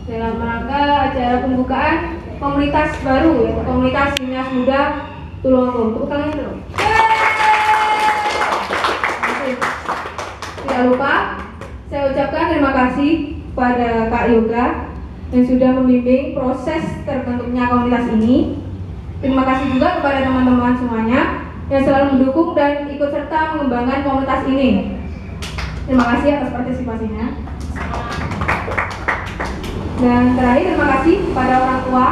dalam rangka acara pembukaan komunitas baru, yaitu komunitas Sineas Muda Tulungagung. Tepuk tangan dulu. Tidak lupa saya ucapkan terima kasih kepada Kak Yoga yang sudah membimbing proses terbentuknya komunitas ini. Terima kasih juga kepada teman-teman semuanya yang selalu mendukung dan ikut serta mengembangkan komunitas ini. Terima kasih atas partisipasinya. Dan terakhir, terima kasih kepada orang tua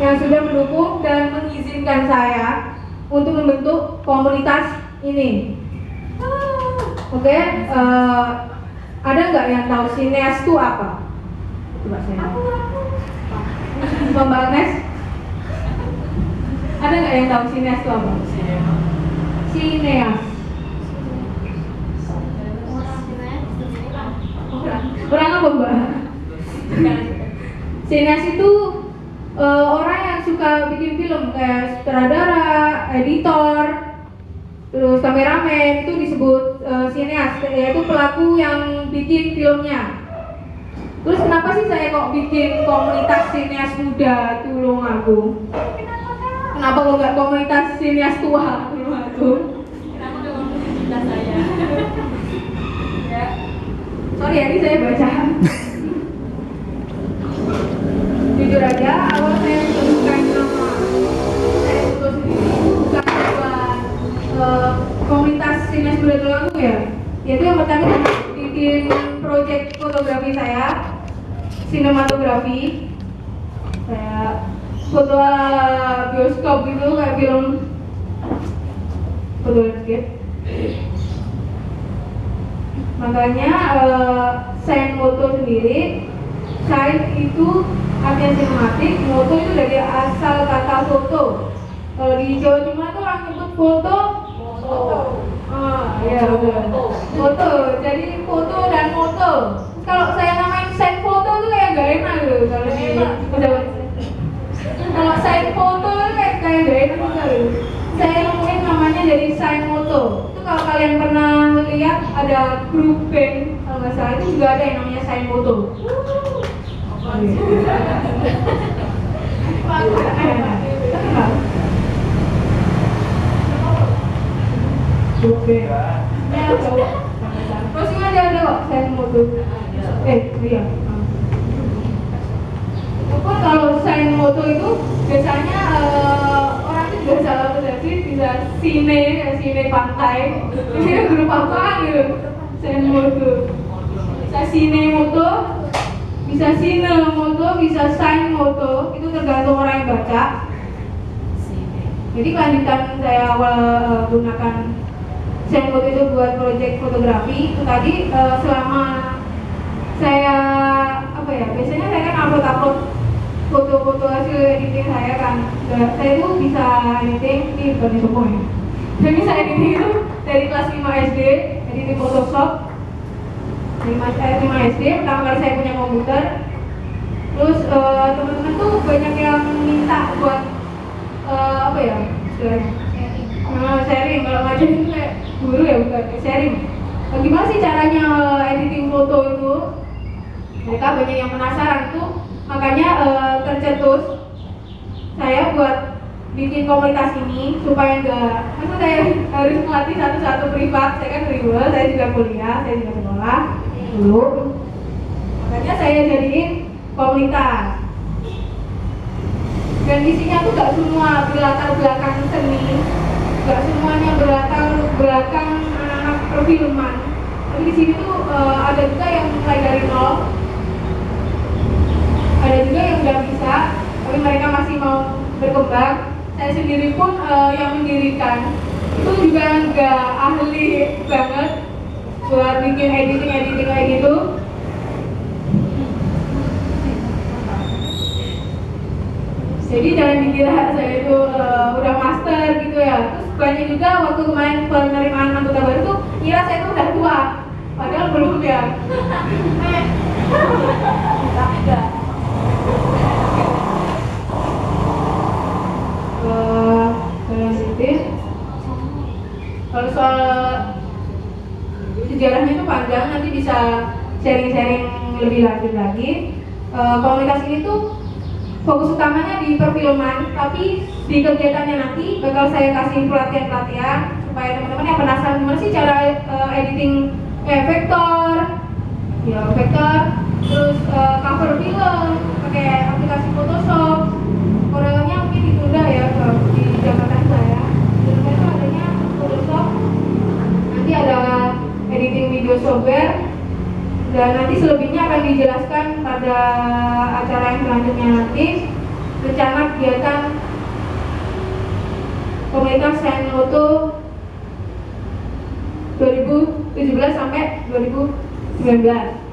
yang sudah mendukung dan mengizinkan saya untuk membentuk komunitas ini. Oke, ada nggak yang tahu Sineas itu apa? Coba saya. Mbak Agnes? Ada nggak yang tahu Sineas itu apa? Sineas. Orang apa Mbak? Sineas itu orang yang suka bikin film, kayak sutradara, editor, terus kameramen, itu disebut sineas, yaitu pelaku yang bikin filmnya. Terus kenapa sih saya kok bikin komunitas Sineas Muda Tulungagung? Kenapa kok nggak komunitas Sineas Tua Tulungagung? Kenapa nggak komunitas saya? Ya. Sorry ya, ini saya baca. Jujur aja, awal saya menentukan nama saya itu sendiri bukan buat komunitas Sineas Muda Tulungagung ya. Yaitu yang pertama bikin proyek fotografi saya, sinematografi. Saya foto ala bioskop gitu, kayak film foto landscape. Makanya sign moto sendiri, sign itu artinya sinematik, moto itu dari asal kata foto. Kalau di Jawa Timur itu orang nyebut foto. Ya betul. Foto, jadi foto dan moto. Kalau saya namain sign foto itu kayak gak enak gitu. Kalau di kalau sign foto itu kayak gak enak gitu. Saya mungkin namanya jadi sign moto. Itu kalau kalian pernah lihat ada grup band, kalau nggak salah itu juga ada yang namanya sign moto. Oke. Terus ini ada kok sign moto. Iya. Walaupun kalau sign moto itu biasanya orang itu juga salah persepsi, bisa sine pantai. Ini grup apa gitu? Sign moto. Bisa sine moto, bisa sine moto, bisa sign moto. Itu tergantung orang yang baca. Jadi kelanjutan saya awal gunakan sign moto itu buat proyek fotografi itu tadi selama saya biasanya saya kan upload foto-foto hasil editing saya kan. Saya itu bisa editing di bukan di semua ya. Saya bisa editing itu dari kelas 5 SD, editing Photoshop 5 SD, pertama kali saya punya komputer. Terus teman-teman tuh banyak yang minta buat sharing. Kalau ngajarin itu kayak guru ya, bukan sharing. Gimana sih caranya editing foto itu? Mereka banyak yang penasaran tuh, makanya tercetus saya buat bikin komunitas ini supaya masa saya harus melatih satu-satu privat. Saya kan rival, saya juga kuliah, saya juga sekolah dulu. Makanya saya jadiin komunitas. Dan isinya tuh gak semua berlatar belakang seni, gak semuanya berlatar belakang anak-anak perfilman. Tapi di sini tuh ada juga yang mulai dari nol, ada juga yang udah bisa, tapi mereka masih mau berkembang. Saya sendiri pun yang mendirikan itu juga nggak ahli banget buat bikin editing kayak gitu. Jadi jangan dikira saya itu udah master gitu ya. Terus banyak juga waktu kemarin penerimaan anggota baru tuh kira saya itu udah tua, padahal belum ya. Kalau soal sejarahnya itu panjang, nanti bisa sharing-sharing lebih lanjut lagi. komunitas ini tuh fokus utamanya di perfilman, tapi di kegiatannya nanti bakal saya kasih pelatihan-pelatihan supaya teman-teman yang penasaran gimana sih cara editing vektor, ya vektor, terus cover film pakai aplikasi Photoshop. Orangnya mungkin ditunda ya di Jakarta saya. Jakarta itu adanya Photoshop, nanti ada editing video software, dan nanti selebihnya akan dijelaskan pada acara yang selanjutnya nanti. Rencana kegiatan komunitas Sains Moto 2017 sampai 2019.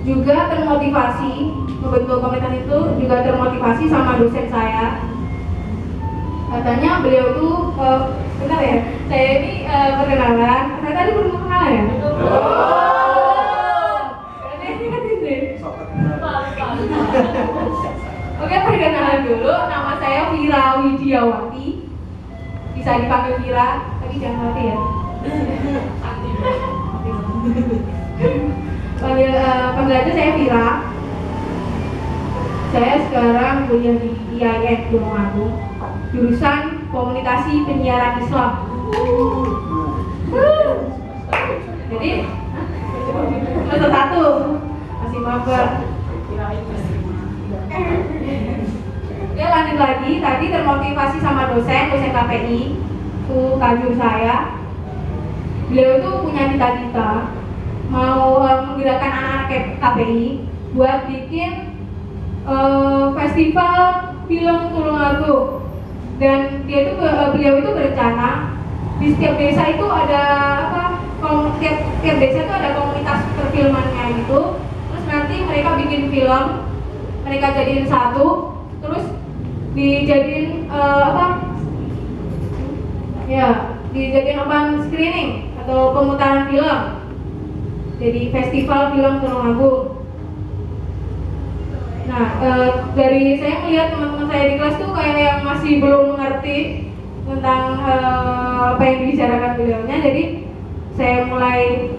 Juga termotivasi membentuk komunitas itu, juga termotivasi sama dosen saya. Katanya beliau tuh benar ya, saya ini perkenalan. Saya tadi belum kenalan ya? Oke, perkenalan dulu. Nama saya Vira Widiawati. Bisa dipanggil Vira, tapi jangan mati ya. Panggil aja saya Vira. Saya sekarang kuliah di IAIN Gunung Agung, jurusan Komunikasi Penyiaran Islam. Jadi semester 1 masih maba. Ya, lanjut lagi. Tadi termotivasi sama dosen KPI, itu kajur saya. Beliau itu punya cita-cita mau menggerakkan anak-anak KPI buat bikin festival film Tulungagung. Dan beliau itu berencana di setiap desa itu ada tiap desa itu ada komunitas perfilmannya gitu. Terus nanti mereka bikin film, mereka jadiin satu, terus dijadiin dijadiin screening atau pemutaran film. Jadi festival film Tulungagung. Nah, dari saya melihat teman-teman saya di kelas tuh kayak yang masih belum mengerti tentang apa yang dibicarakan beliaunya. Jadi saya mulai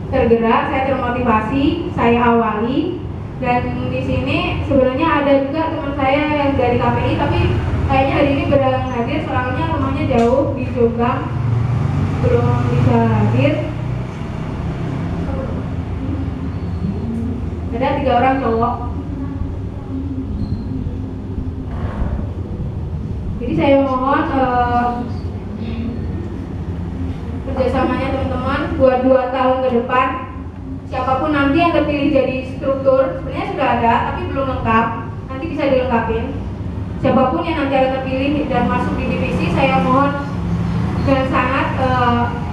tergerak, saya termotivasi, saya awali. Dan di sini sebenarnya ada juga teman saya yang dari KPI, tapi kayaknya hari ini berhalangan hadir, soalnya rumahnya jauh di Jombang, belum bisa hadir. Ada 3 orang cowok. Jadi saya mohon kerjasamanya teman-teman buat 2 tahun ke depan. Siapapun nanti yang terpilih jadi struktur, sebenarnya sudah ada tapi belum lengkap, nanti bisa dilengkapin. Siapapun yang nanti akan terpilih dan masuk di divisi, saya mohon dan sangat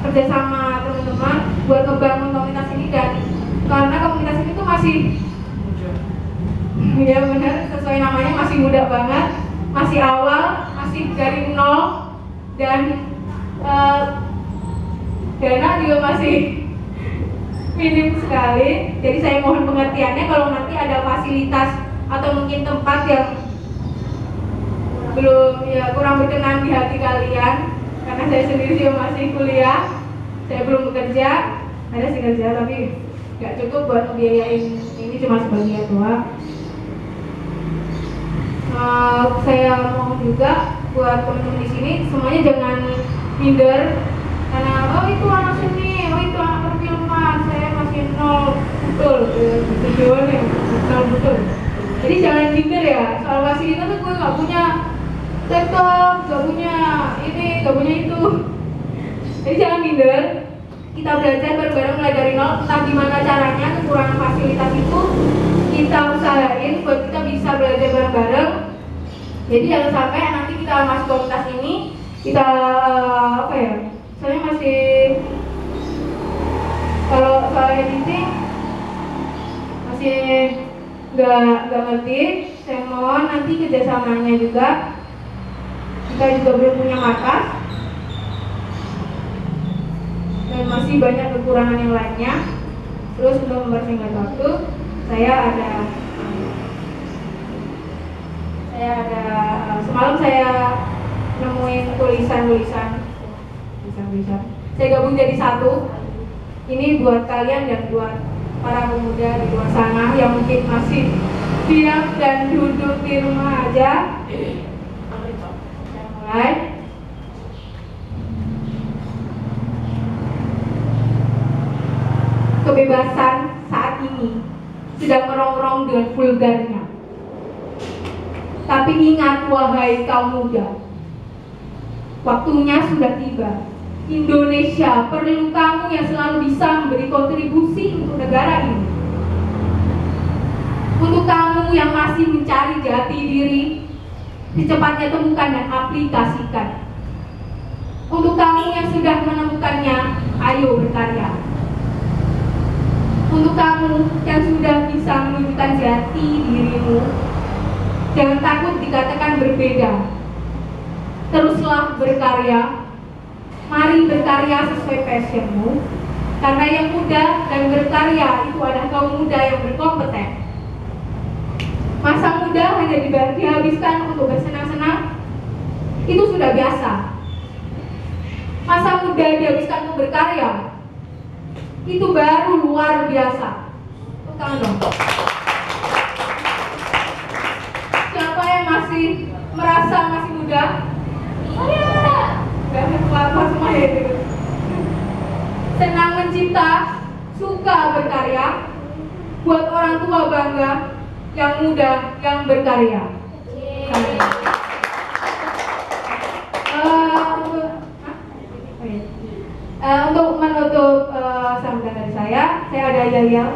kerjasama teman-teman buat ngebangun komunitas ini. Dan karena komunitas ini tuh masih, ya benar sesuai namanya, masih muda banget, masih awal, masih dari nol, dan dana juga masih minim sekali. Jadi saya mohon pengertiannya kalau nanti ada fasilitas atau mungkin tempat yang belum, ya kurang berkenan di hati kalian, karena saya sendiri juga masih kuliah, saya belum bekerja, ada sih kerja tapi nggak cukup buat membiayain ini, cuma sebagian doang. Saya mohon juga buat teman-teman di sini semuanya jangan minder karena itu anak seni, itu anak perfilman, saya masih nol betul, tujuan ya nol betul. Jadi jangan minder ya, soal fasilitas tuh gue nggak punya laptop, nggak punya ini, nggak punya itu. Jadi jangan minder. Kita belajar bareng-bareng mulai dari nol, entah gimana caranya kekurangan fasilitas itu kita usahain buat kita bisa belajar bareng-bareng. Jadi jangan sampai nanti kita masuk komunitas ini kita soalnya masih, kalau soal editing masih nggak ngerti. Saya mohon nanti kerjasamanya juga. Kita juga belum punya markas dan masih banyak kekurangan yang lainnya. Terus untuk mempersingkat waktu, saya ada semalam saya nemuin tulisan. Saya gabung jadi satu. Ini buat kalian dan buat para pemuda di luar sana yang mungkin masih diam dan duduk di rumah aja. Saya mulai. Kebebasan saat ini sedang merongrong dengan vulgarnya. Tapi ingat wahai kaum muda, waktunya sudah tiba. Indonesia perlu kamu yang selalu bisa memberi kontribusi untuk negara ini. Untuk kamu yang masih mencari jati diri, secepatnya temukan dan aplikasikan. Untuk kamu yang sudah menemukannya, ayo berkarya. Untuk kamu yang sudah bisa menunjukkan jati dirimu, jangan takut dikatakan berbeda. Teruslah berkarya. Mari berkarya sesuai passionmu. Karena yang muda dan berkarya itu adalah kaum muda yang berkompeten. Masa muda hanya dihabiskan untuk bersenang-senang, itu sudah biasa. Masa muda dihabiskan untuk berkarya, itu baru luar biasa. Tepuk dong. Siapa yang masih merasa masih muda? Oh ya, gak apa semua ya itu. Senang mencipta, suka berkarya, buat orang tua bangga, yang muda yang berkarya. Untuk menutup sambutan dari saya ada yel-yel.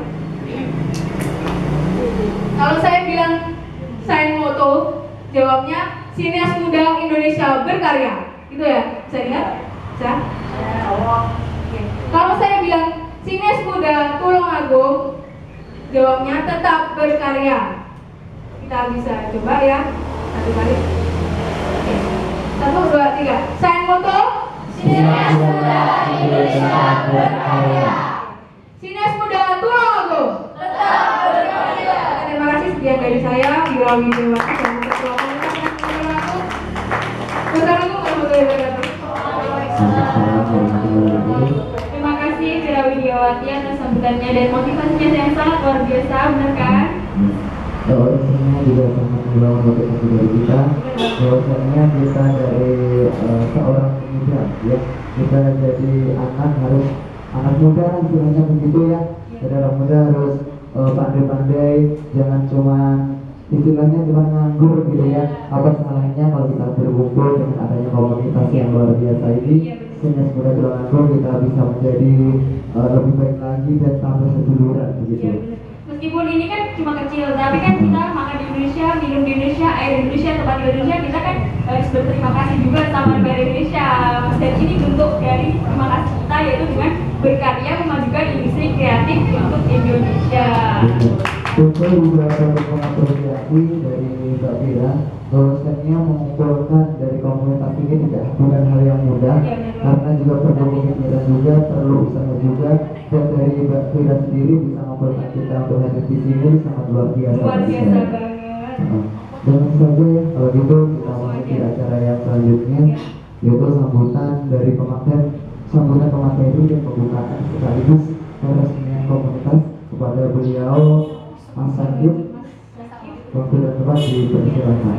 Kalau saya bilang sign moto, jawabnya Sinias Muda Indonesia Berkarya. Gitu ya? Bisa lihat? Bisa? Oke. Kalau saya bilang Sinias Muda Tulungagung, jawabnya tetap berkarya. Kita bisa coba ya. Satu kali. Oke. 1, 2, 3. Sign moto. Sinias Muda Indonesia Berkarya. Sinias Muda Tulungagung, tetap berkarya. Terima kasih sekian dari saya, Wira Widiawati dan Ketua Komunitas Tulungagung. Wassalamualaikum warahmatullahi wabarakatuh. Terima kasih Wira Widiawati atas sambutannya dan motivasinya yang sangat luar biasa, benar kan? Orangnya juga sangat membangun motivasi dari kita. Bahwasanya kita dari seorang pemuda, ya, kita jadi anak muda istilahnya begitu ya. Jadi anak muda harus pandai-pandai, jangan cuma istilahnya cuma nganggur gitu ya. Apa salahnya kalau kita berkumpul dengan adanya komunitas yang luar biasa ini, sehingga Muda Tulungagung kita bisa menjadi lebih baik lagi dan tambah seduluran begitu. Meskipun ini kan cuma kecil, tapi kan kita makan di Indonesia, minum di Indonesia, air di Indonesia, tempat di Indonesia, kita kan harus berterima kasih juga sama negara Indonesia. Dan ini bentuk dari terima kasih kita, yaitu dengan berkarya memajukan industri kreatif untuk Indonesia. Tentu juga ada mengapresiasi dari Mbak Vira bahwasanya mengumpulkan dari komunitas ini bukan hal yang mudah, karena juga perlu pemikiran juga, perlu usaha juga, dan dari Mbak Vira sendiri bisa mengumpulkan kita untuk hadir di sini sangat luar biasa. Luar biasa banget. Dengan saja ya, kalau gitu kita masuk ke acara yang selanjutnya, yaitu sambutan pemateri dan pembukaan sekaligus peresmian komunitas kepada beliau Mas Sakit. Waktu dan tempat dipersilakan.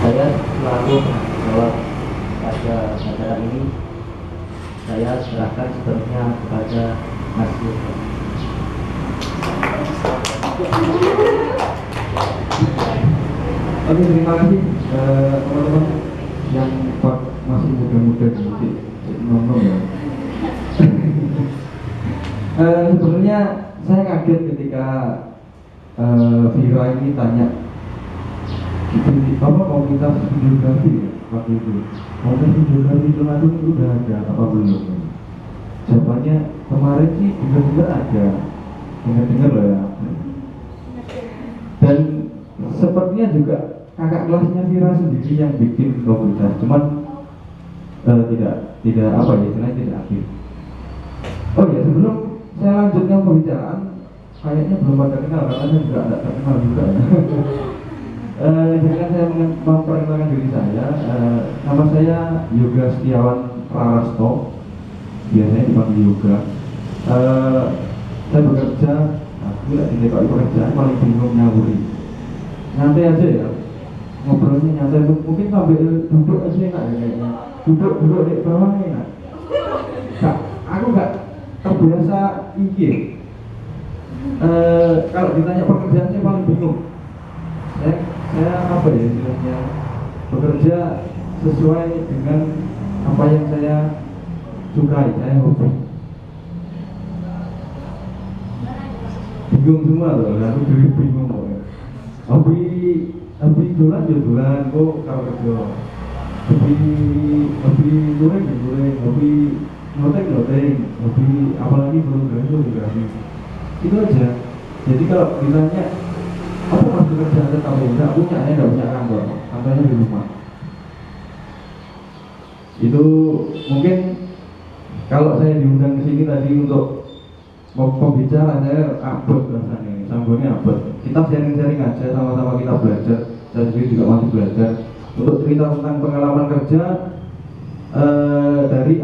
Saya selaku menjawab pada acara ini, saya serahkan sepenuhnya kepada Mas Yusuf. Oke, terima kasih teman-teman yang masih muda-muda sedikit ngomong ya. Sebenarnya saya kaget ketika Vira ini tanya di apa komunitas videografi ya, waktu itu komunitas videografi Tulungagung itu udah ada apa belum? Jawabannya kemarin sih dengar ada, dengar loh ya. Dan sepertinya juga kakak kelasnya Vira sendiri yang bikin komunitas, cuman tidak apa ya, istilahnya tidak aktif. Oh ya, sebelum saya lanjutkan pembicaraan, kayaknya belum pada kenal karena saya juga tidak terkenal juga. Dengan saya memperkenalkan diri saya, nama saya Yoga Setiawan Prarasto, biasanya dipanggil Yoga. Saya bekerja, aku tidak tidak pekerjaan paling bingung nyawuri. Nyantai aja ya, ngobrolnya nyantai, mungkin sambil duduk aja enak ya kayaknya. Duduk di bawah enak. Aku nggak terbiasa iki. Kalau ditanya pekerjaan saya paling bingung. Saya apa ya istilahnya, bekerja sesuai dengan apa yang saya sukai, saya hobi. Bingung semua loh, aku jadi bingung loh. Hobi dolan ya dolan, kok kalau kerja. Hobi goreng ya goreng, hobi noteng, hobi apalagi fotografi. Itu aja. Jadi kalau ditanya apa masih kerja tetap enggak punya, saya enggak punya kantornya di rumah. Itu mungkin kalau saya diundang ke sini tadi untuk pembicara, saya abot rasanya, sambungnya abot. Kita sharing-sharing aja, sama-sama kita belajar. Saya sendiri juga masih belajar untuk cerita tentang pengalaman kerja dari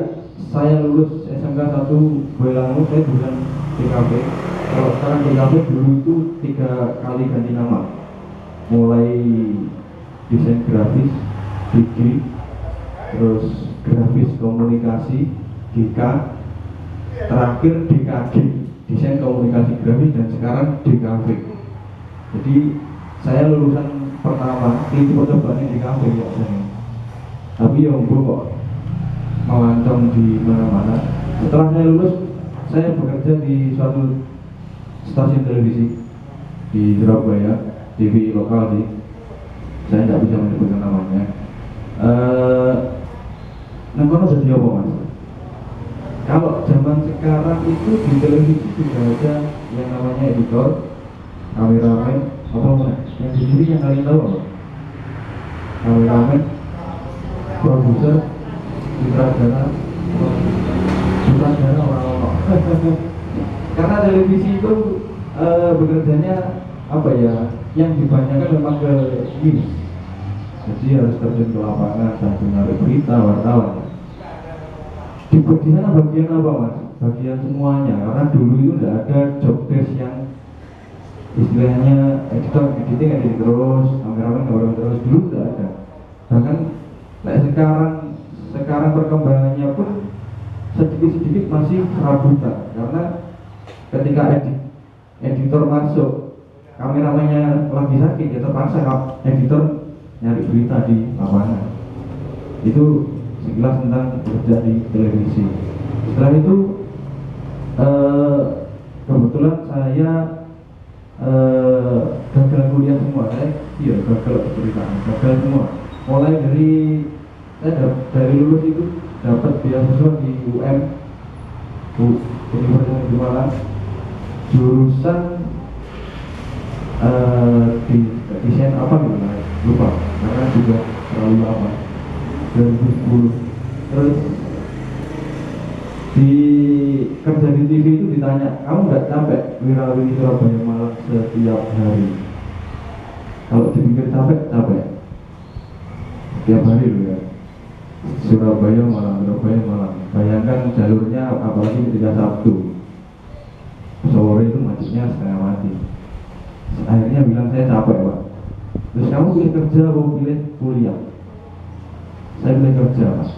saya lulus SMK 1 Boyolali, saya bukan TKP. Kalau sekarang TKP, dulu itu 3 kali ganti nama, mulai desain grafis DG, terus grafis komunikasi GK, terakhir DKG, desain komunikasi grafis, dan sekarang DKV. Jadi saya lulusan pertama itu percobaan di DKV ya, tapi yang kok melancong di mana-mana. Setelah saya lulus, saya bekerja di suatu stasiun televisi di Surabaya, TV lokal sih. Saya tidak bisa menyebutkan namanya. Nengkono jadi apa mas? Kalau zaman sekarang itu di televisi sudah ada yang namanya editor, kameramen, apa mas? Yang di sini yang kalian tahu apa? Kameramen, produser, sutradara orang-orang. Karena televisi itu bekerjanya apa ya, yang dibanyakan memang ke news, jadi harus terjun ke lapangan dan mencari berita, wartawan. Di sana bagian apa mas? Bagian semuanya, karena dulu itu tidak ada job desk yang istilahnya editing terus, kameramen terus, dulu tidak ada. Bahkan sekarang perkembangannya pun sedikit-sedikit masih serabutan, karena ketika editor masuk, kameramennya lagi sakit, ya terpaksa editor nyari berita di lapangan. Itu sekilas tentang kerja di televisi. Setelah itu kebetulan saya gagal kuliah semua. Gagal semua. Mulai dari lulus itu dapat beasiswa di Universitas di Malang, jurusan di desain apa gitu, lupa karena juga terlalu lama, 2010. Terus di kerja di TV itu ditanya, kamu nggak capek wirawiri Surabaya Malang setiap hari? Kalau dipikir capek setiap hari loh ya, Surabaya Malang. Bayangkan jalurnya, apalagi ketika Sabtu sore itu macetnya setengah mati. Akhirnya bilang saya capek pak. Terus kamu pilih kerja atau pilih kuliah? Saya pilih kerja mas.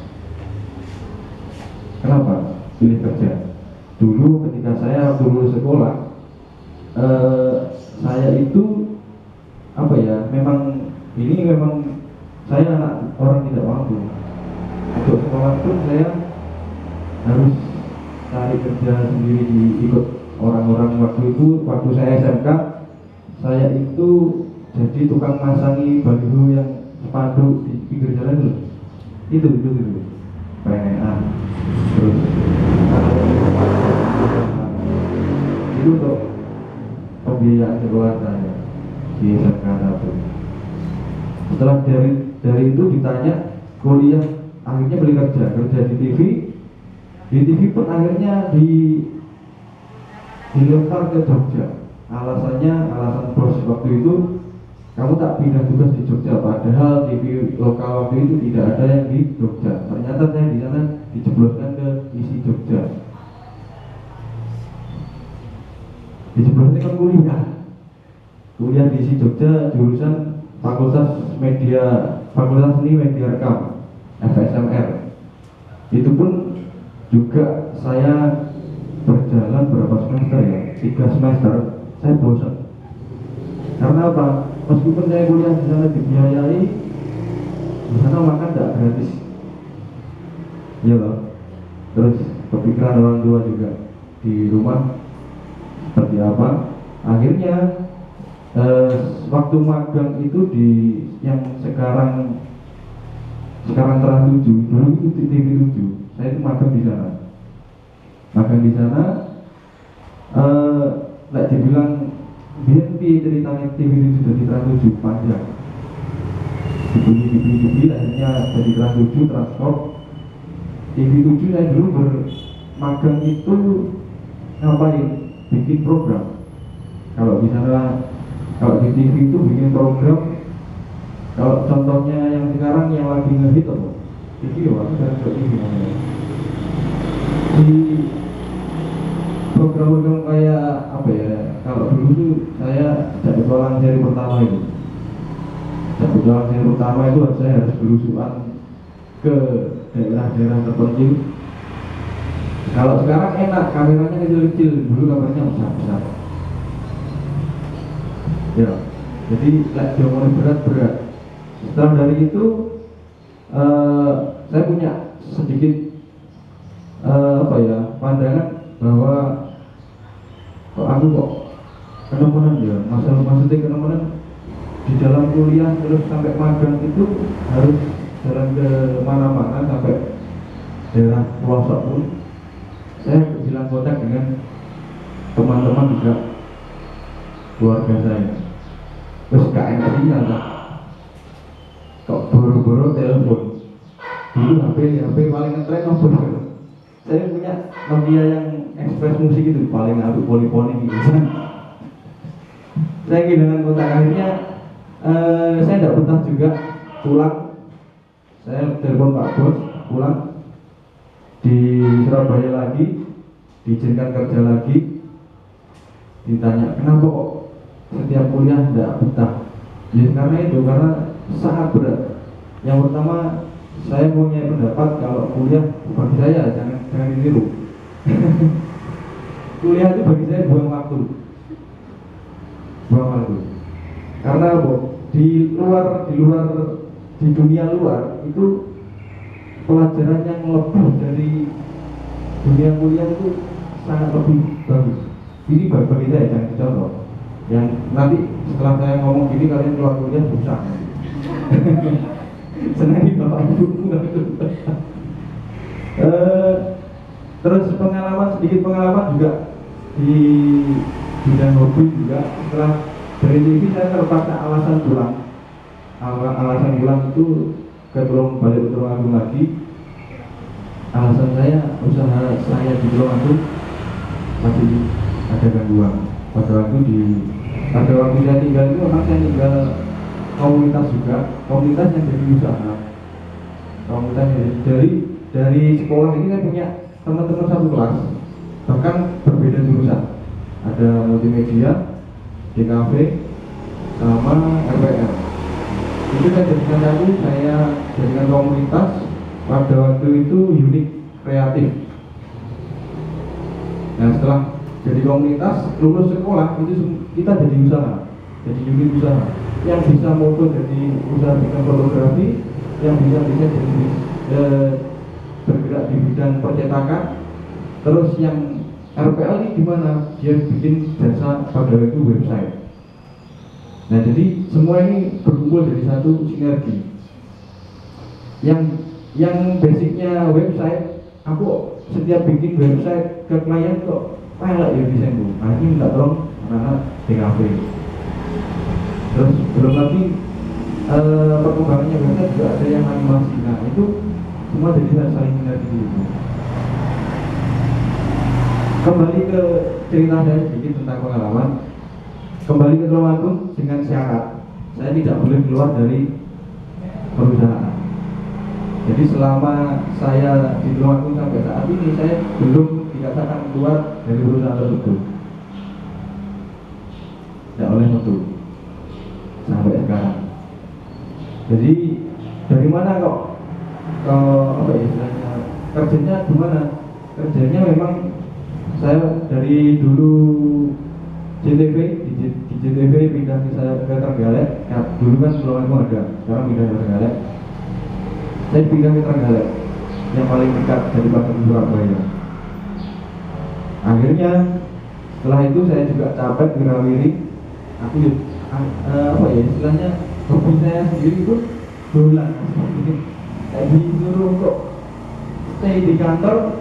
Kenapa pilih kerja? Dulu ketika saya lulus sekolah, saya itu apa ya, memang saya anak orang tidak mampu. Untuk sekolah pun saya harus cari kerja sendiri, ikut orang-orang. Waktu saya SMK, saya itu jadi tukang masangi baliho yang spanduk di pinggir jalan itu PNA. Terus itu untuk pembiayaan sekolah saya di SMK 1. Setelah dari itu ditanya kuliah, akhirnya beli kerja di TV. Di TV pun akhirnya dilempar ke Jogja. Alasan bos waktu itu, kamu tak pindah tugas di Jogja, padahal TV lokal waktu itu tidak ada yang di Jogja. Ternyata saya di sana dijebloskan ke isi Jogja. Dijebloskan ke kuliah di isi Jogja, jurusan Fakultas Seni Media Rekam, FSMR. Itu pun juga saya berjalan berapa semester ya, 3 semester, saya bosan. Karena apa? Meskipun saya kuliah di sana dibiayai, di sana makan tidak gratis, ya loh. Terus kepikiran orang tua juga di rumah seperti apa. Akhirnya waktu magang itu di yang sekarang Trans 7, dulu itu di TV 7. Saya itu magang di sana. Nggak dibilang BNP ceritanya TV 7 dari Trans 7 panjang. Dibeli akhirnya jadi Trans 7 transport. TV 7 saya dulu bermagang itu ngapain? Bikin program. Kalau di sana, kalau di TV itu bikin program. Kalau contohnya yang sekarang yang lagi ngehit apa? TV ya, sekarang TV namanya. Di program-program kayak apa ya? Kalau dulu tuh saya sejak petualangan seri pertama itu. Sejak petualangan seri pertama itu saya harus berusukan ke daerah-daerah terpencil. Kalau sekarang enak, kameranya kecil-kecil, dulu kameranya besar-besar. Ya, jadi dia mulai berat-berat. Setelah dari itu saya punya sedikit pandangan bahwa aku kok kenemenan ya, maksudnya kenemenan di dalam kuliah terus sampai magang itu harus jalan ke mana-mana sampai daerah pelosok pun. Saya bilang kontak dengan teman-teman juga keluarga saya. Terus gak enak sinyal lah. Kok boro-boro telepon. Dulu HP paling ngetren apa? Saya punya Nokia yang Express musik itu paling aku poli-poli gitu. Saya dengan kontak akhirnya saya tidak betah juga pulang. Saya telepon Pak Bos pulang di Surabaya lagi, diizinkan kerja lagi. Ditanya kenapa kok setiap kuliah tidak betah? Ya karena itu, karena sangat berat. Yang pertama, saya punya pendapat kalau kuliah bagi saya jangan ditiru. Kuliah itu bagi saya buang waktu. Karena di dunia luar itu pelajaran yang lebih dari dunia kuliah itu sangat lebih bagus. Ini bagi saya jangan dicontoh. Yang nanti setelah saya ngomong gini kalian keluar kuliah susah. Senang di bapak ibu. Terus sedikit pengalaman juga di bidang hobi juga. Setelah dari TV saya terpaksa alasan pulang itu ke balik ke Tulungagung lagi. Alasan saya usaha saya di Tulungagung masih ada gangguan. Pada waktu saya tinggal itu memang saya tinggal komunitas juga, komunitas yang jadi usaha. Komunitas dari sekolah ini saya punya teman-teman satu kelas, bahkan berbeda jurusan. Ada multimedia, DKV, sama RWR. Itu saya jadikan komunitas. Pada waktu itu unik kreatif. Nah setelah jadi komunitas, lulus sekolah itu kita jadi usaha, jadi unit usaha. Yang bisa moto jadi usaha bidang fotografi, yang bisa jadi bergerak di bidang percetakan. Terus yang RPL ini gimana? Dia bikin jasa pada itu website. Nah jadi semua ini berkumpul dari satu sinergi. Yang basicnya website, aku setiap bikin website ke klien kok pelek ya desain bu. Nah ini minta tolong anak-anak DKV. Terus belum lagi perkembangannya website juga ada yang animasi. Nah itu semua jadi saling sinergi itu. Kembali ke cerita saya sedikit tentang pengalaman. Kembali ke Tulungagung dengan syarat saya tidak boleh keluar dari perusahaan. Jadi selama saya di Tulungagung sampai saat ini saya belum dikatakan keluar dari perusahaan tersebut. Tidak oleh mutu sampai sekarang. Jadi dari mana kok apa ya istilahnya kerjanya gimana? Kerjanya memang saya dari dulu JTV di JTV pindah ke Trenggalek. Ya, dulu kan Tulungagung ada, sekarang pindah ke Trenggalek. Saya pindah ke Trenggalek yang paling dekat dari Bandung Surabaya. Akhirnya setelah itu saya juga capek wirawiri. Aku apa ya istilahnya hobi saya sendiri itu bola. Saya disuruh untuk stay di kantor,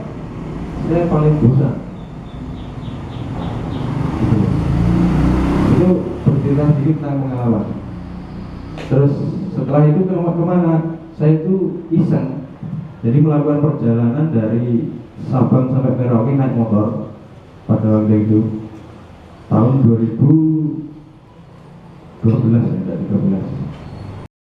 saya paling bosan. Itu bercerita sedikit tentang pengalaman. Terus setelah itu kemana? Saya itu iseng, jadi melakukan perjalanan dari Sabang sampai Merauke naik motor pada waktu itu tahun 2012 ya, 2013.